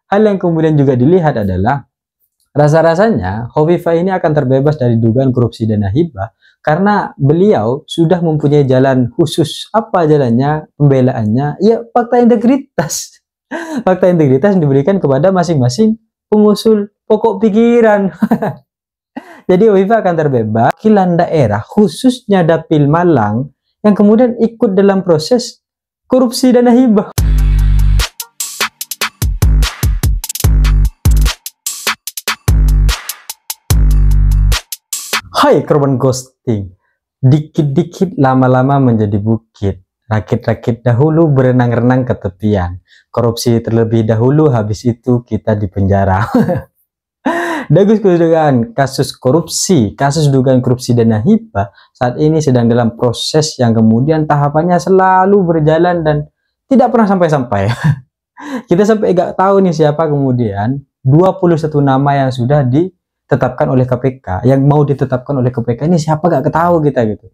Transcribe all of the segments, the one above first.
hal yang kemudian juga dilihat adalah rasa-rasanya Hovifah ini akan terbebas dari dugaan korupsi dana hibah karena beliau sudah mempunyai jalan khusus. Apa jalannya? Pembelaannya ya fakta integritas. Fakta integritas yang diberikan kepada masing-masing pengusul pokok pikiran. Jadi Hovifah akan terbebas wakilan daerah khususnya Dapil Malang yang kemudian ikut dalam proses korupsi dana hibah. Hai korban ghosting, dikit-dikit lama-lama menjadi bukit. Rakit-rakit dahulu berenang-renang ke tepian. Korupsi terlebih dahulu, habis itu kita di penjara. Dagus dugaan kasus korupsi, kasus dugaan korupsi dana hibah saat ini sedang dalam proses yang kemudian tahapannya selalu berjalan dan tidak pernah sampai-sampai. Kita sampai gak tahu nih siapa kemudian 21 nama yang sudah ditetapkan oleh KPK, yang mau ditetapkan oleh KPK ini siapa gak ketahui kita gitu.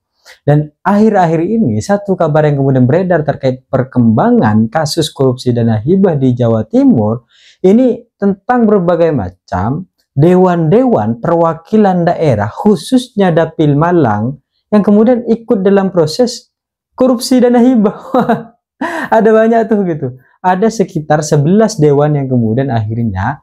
Dan akhir-akhir ini satu kabar yang kemudian beredar terkait perkembangan kasus korupsi dana hibah di Jawa Timur ini tentang berbagai macam dewan-dewan perwakilan daerah khususnya Dapil Malang yang kemudian ikut dalam proses korupsi dana hibah. Ada banyak tuh gitu. Ada sekitar 11 dewan yang kemudian akhirnya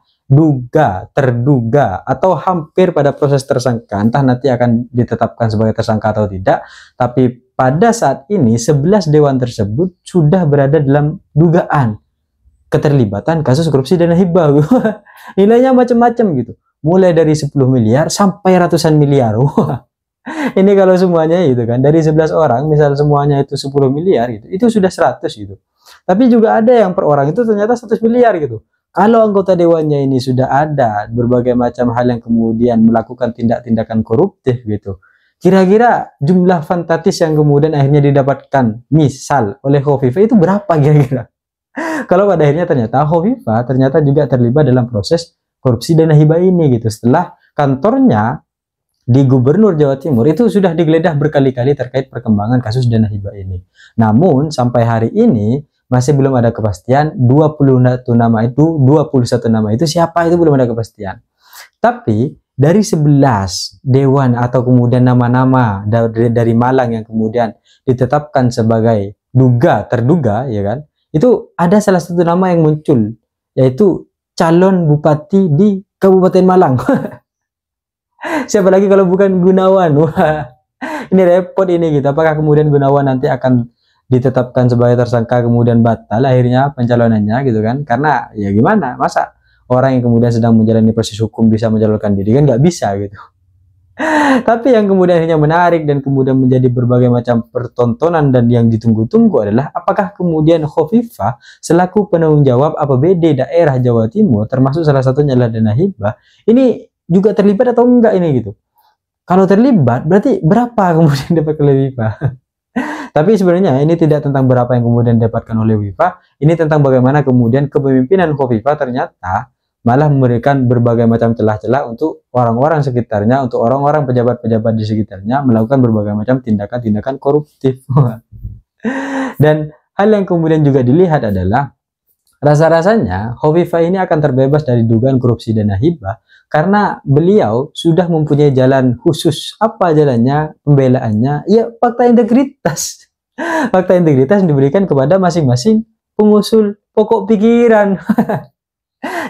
terduga atau hampir pada proses tersangka, entah nanti akan ditetapkan sebagai tersangka atau tidak, tapi pada saat ini 11 dewan tersebut sudah berada dalam dugaan keterlibatan kasus korupsi dana hibah. Nilainya macam-macam gitu, mulai dari 10 miliar sampai ratusan miliar. Ini kalau semuanya itu kan dari 11 orang, misal semuanya itu 10 miliar gitu, itu sudah 100 gitu. Tapi juga ada yang per orang itu ternyata 100 miliar gitu. Kalau anggota dewannya ini sudah ada berbagai macam hal yang kemudian melakukan tindak-tindakan koruptif gitu, kira-kira jumlah fantastis yang kemudian akhirnya didapatkan misal oleh Hovifah itu berapa kira-kira? Kalau pada akhirnya ternyata Hovifah ternyata juga terlibat dalam proses korupsi dana hibah ini gitu, setelah kantornya di Gubernur Jawa Timur itu sudah digeledah berkali-kali terkait perkembangan kasus dana hibah ini. Namun sampai hari ini masih belum ada kepastian 21 nama itu siapa, itu belum ada kepastian. Tapi dari 11 dewan atau kemudian nama-nama dari Malang yang kemudian ditetapkan sebagai terduga ya kan, itu ada salah satu nama yang muncul, yaitu calon bupati di Kabupaten Malang. Siapa lagi kalau bukan Gunawan? Wah, ini repot ini gitu. Apakah kemudian Gunawan nanti akan ditetapkan sebagai tersangka kemudian batal akhirnya pencalonannya gitu kan? Karena ya gimana, masa orang yang kemudian sedang menjalani proses hukum bisa mencalonkan diri, kan nggak bisa gitu. Tapi yang kemudian akhirnya menarik dan kemudian menjadi berbagai macam pertontonan dan yang ditunggu-tunggu adalah apakah kemudian Hovifah selaku penanggung jawab APBD daerah Jawa Timur, termasuk salah satunya adalah dana hibah, ini juga terlibat atau enggak ini gitu. Kalau terlibat berarti berapa kemudian dapat oleh Hovifah? Tapi sebenarnya ini tidak tentang berapa yang kemudian didapatkan oleh Hovifah, ini tentang bagaimana kemudian kepemimpinan Hovifah ternyata malah memberikan berbagai macam celah-celah untuk orang-orang sekitarnya, untuk orang-orang pejabat-pejabat di sekitarnya melakukan berbagai macam tindakan-tindakan koruptif. Dan hal yang kemudian juga dilihat adalah rasa-rasanya Hovifah ini akan terbebas dari dugaan korupsi dana hibah karena beliau sudah mempunyai jalan khusus. Apa jalannya? Pembelaannya ya fakta integritas. Fakta integritas yang diberikan kepada masing-masing pengusul pokok pikiran.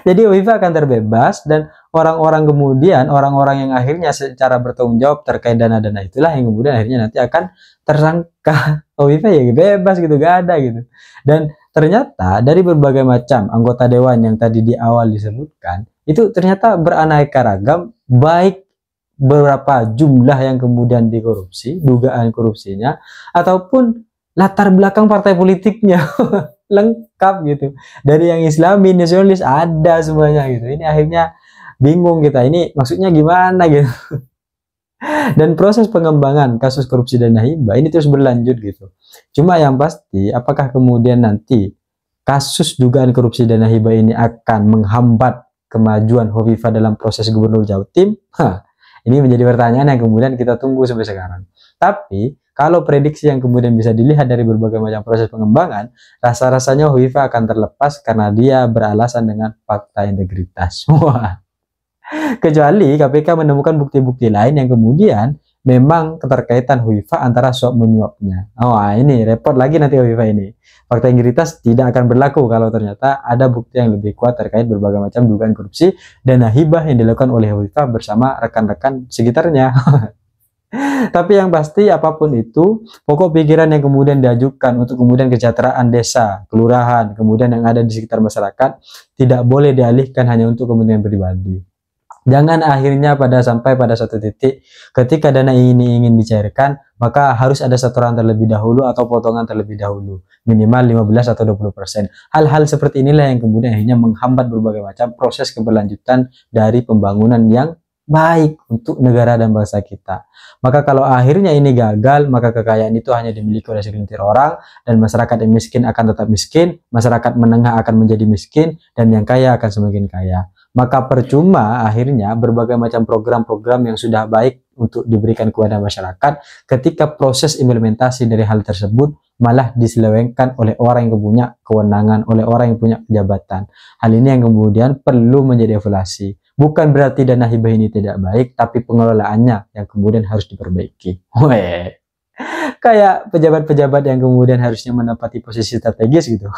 Jadi Hovifah akan terbebas dan orang-orang yang akhirnya secara bertanggung jawab terkait dana-dana itulah yang kemudian akhirnya nanti akan tersangka. Hovifah ya bebas gitu, gak ada gitu. Dan ternyata dari berbagai macam anggota dewan yang tadi di awal disebutkan itu ternyata beraneka ragam, baik beberapa jumlah yang kemudian dikorupsi, dugaan korupsinya, ataupun latar belakang partai politiknya. Lengkap gitu, dari yang Islami, nasionalis, ada semuanya gitu. Ini akhirnya bingung kita, ini maksudnya gimana gitu. Dan proses pengembangan kasus korupsi dana hibah ini terus berlanjut gitu. Cuma yang pasti apakah kemudian nanti kasus dugaan korupsi dana hibah ini akan menghambat kemajuan Hovifah dalam proses Gubernur Jawa Timur? Ini menjadi pertanyaan yang kemudian kita tunggu sampai sekarang. Tapi Kalau prediksi yang kemudian bisa dilihat dari berbagai macam proses pengembangan, rasa-rasanya Hovifah akan terlepas karena dia beralasan dengan fakta integritas. Wah. Kecuali KPK menemukan bukti-bukti lain yang kemudian memang keterkaitan Hovifah antara suap menyuapnya. Oh, ini repot lagi nanti Hovifah ini. Fakta integritas tidak akan berlaku kalau ternyata ada bukti yang lebih kuat terkait berbagai macam dugaan korupsi dana hibah yang dilakukan oleh Hovifah bersama rekan-rekan sekitarnya. Tapi yang pasti apapun itu, pokok pikiran yang kemudian diajukan untuk kemudian kesejahteraan desa, kelurahan, kemudian yang ada di sekitar masyarakat tidak boleh dialihkan hanya untuk kepentingan pribadi. Jangan akhirnya sampai pada satu titik ketika dana ini ingin dicairkan, maka harus ada setoran terlebih dahulu atau potongan terlebih dahulu, minimal 15 atau 20%. Hal-hal seperti inilah yang kemudian akhirnya menghambat berbagai macam proses keberlanjutan dari pembangunan yang baik untuk negara dan bangsa kita. Maka kalau akhirnya ini gagal, maka kekayaan itu hanya dimiliki oleh segelintir orang, dan masyarakat yang miskin akan tetap miskin, masyarakat menengah akan menjadi miskin, dan yang kaya akan semakin kaya. Maka percuma akhirnya berbagai macam program-program yang sudah baik untuk diberikan kepada masyarakat ketika proses implementasi dari hal tersebut malah diselewengkan oleh orang yang punya kewenangan, oleh orang yang punya jabatan. Hal ini yang kemudian perlu menjadi evaluasi. Bukan berarti dana hibah ini tidak baik, tapi pengelolaannya yang kemudian harus diperbaiki. Weh, kayak pejabat-pejabat yang kemudian harusnya menempati posisi strategis gitu.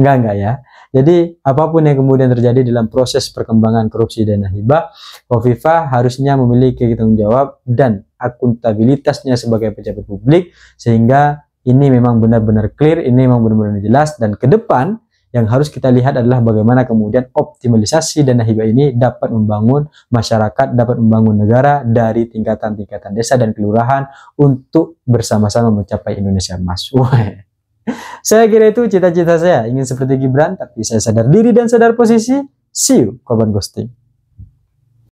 Enggak ya. Jadi apapun yang kemudian terjadi dalam proses perkembangan korupsi dana hibah, Hovifah harusnya memiliki tanggung jawab dan akuntabilitasnya sebagai pejabat publik, sehingga ini memang benar-benar clear, ini memang benar-benar jelas, dan ke depan yang harus kita lihat adalah bagaimana kemudian optimalisasi dana hibah ini dapat membangun masyarakat, dapat membangun negara dari tingkatan-tingkatan desa dan kelurahan untuk bersama-sama mencapai Indonesia Emas. Saya kira itu cita-cita saya, ingin seperti Gibran, tapi saya sadar diri dan sadar posisi. See you, korban ghosting.